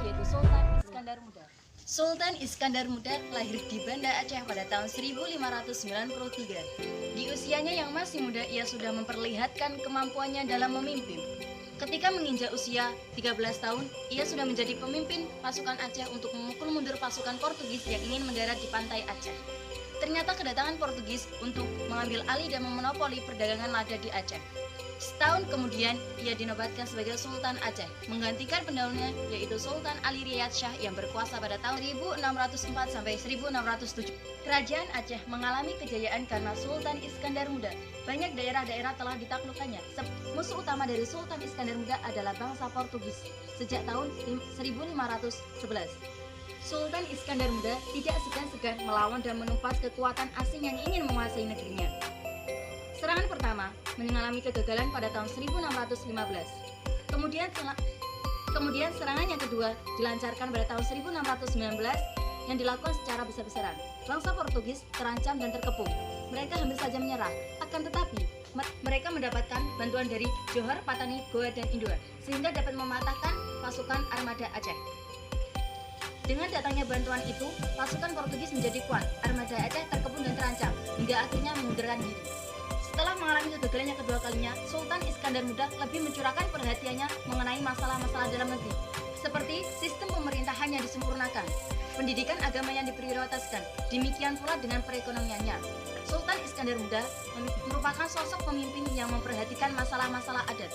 yaitu Sultan Iskandar Muda. Sultan Iskandar Muda lahir di Banda Aceh pada tahun 1593. Di usianya yang masih muda, ia sudah memperlihatkan kemampuannya dalam memimpin. Ketika menginjak usia 13 tahun, ia sudah menjadi pemimpin pasukan Aceh untuk memukul mundur pasukan Portugis yang ingin mendarat di pantai Aceh. Ternyata kedatangan Portugis untuk mengambil alih dan memonopoli perdagangan lada di Aceh. Setahun kemudian, ia dinobatkan sebagai Sultan Aceh, menggantikan pendahulunya yaitu Sultan Ali Riyad Shah yang berkuasa pada tahun 1604 sampai 1607. Kerajaan Aceh mengalami kejayaan karena Sultan Iskandar Muda. Banyak daerah-daerah telah ditaklukkannya. Musuh utama dari Sultan Iskandar Muda adalah bangsa Portugis sejak tahun 1511. Sultan Iskandar Muda tidak segan-segan melawan dan menumpas kekuatan asing yang ingin menguasai negerinya. Serangan pertama mengalami kegagalan pada tahun 1615. Kemudian serangan yang kedua dilancarkan pada tahun 1619 yang dilakukan secara besar-besaran. Bangsa Portugis terancam dan terkepung. Mereka hampir saja menyerah. Akan tetapi, mereka mendapatkan bantuan dari Johor, Patani, Goa, dan Indua sehingga dapat mematahkan pasukan armada Aceh. Dengan datangnya bantuan itu, pasukan Portugis menjadi kuat. Armada Aceh terkepung dan terancam hingga akhirnya mengundurkan diri. Setelah mengalami kegagalan yang kedua kalinya, Sultan Iskandar Muda lebih mencurahkan perhatiannya mengenai masalah-masalah dalam negeri, seperti sistem pemerintahan yang disempurnakan, pendidikan agama yang diprioritaskan, demikian pula dengan perekonomiannya. Sultan Iskandar Muda merupakan sosok pemimpin yang memperhatikan masalah-masalah adat.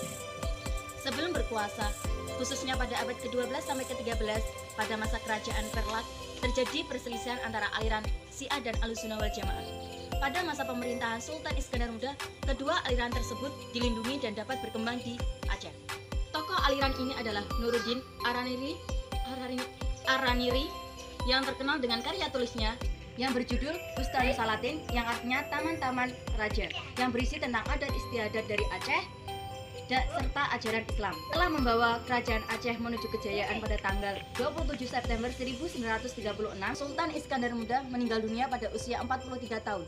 Sebelum berkuasa, khususnya pada abad ke-12 sampai ke-13, pada masa kerajaan Perlak, terjadi perselisihan antara aliran Syiah dan Ahlussunnah wal Jamaah. Pada masa pemerintahan Sultan Iskandar Muda, kedua aliran tersebut dilindungi dan dapat berkembang di Aceh. Tokoh aliran ini adalah Nuruddin Araniri yang terkenal dengan karya tulisnya yang berjudul Bustani Salatin, yang artinya taman-taman raja, yang berisi tentang adat istiadat dari Aceh serta ajaran Islam. Telah membawa kerajaan Aceh menuju kejayaan pada tanggal 27 September 1936, Sultan Iskandar Muda meninggal dunia pada usia 43 tahun.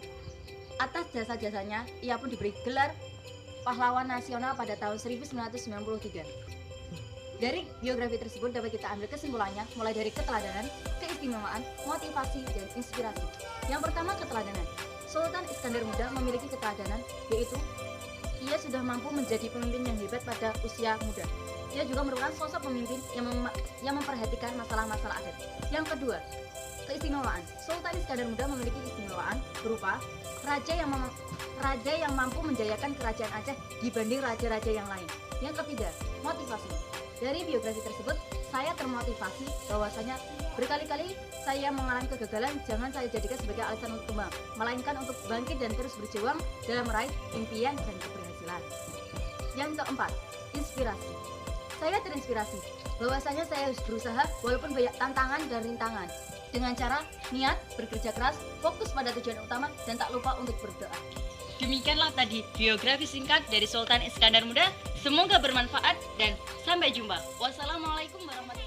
Atas jasa-jasanya, ia pun diberi gelar pahlawan nasional pada tahun 1993. Dari biografi tersebut dapat kita ambil kesimpulannya mulai dari keteladanan, keistimewaan, motivasi, dan inspirasi. Yang pertama, keteladanan. Sultan Iskandar Muda memiliki keteladanan, yaitu ia sudah mampu menjadi pemimpin yang hebat pada usia muda. Ia juga merupakan sosok pemimpin yang memperhatikan masalah-masalah adat. Yang kedua, keistimewaan. Sultan Iskandar Muda memiliki keistimewaan berupa raja yang mampu menjayakan kerajaan Aceh dibanding raja-raja yang lain. Yang ketiga, motivasi. Dari biografi tersebut, saya termotivasi bahwasanya berkali-kali saya mengalami kegagalan jangan saya jadikan sebagai alasan untuk tumbang, melainkan untuk bangkit dan terus berjuang dalam meraih impian dan keberhasilan. Yang keempat, inspirasi. Saya terinspirasi bahwasanya saya harus berusaha walaupun banyak tantangan dan rintangan, dengan cara niat, bekerja keras, fokus pada tujuan utama, dan tak lupa untuk berdoa. Demikianlah tadi biografi singkat dari Sultan Iskandar Muda. Semoga bermanfaat dan sampai jumpa. Wassalamualaikum warahmatullahi wabarakatuh.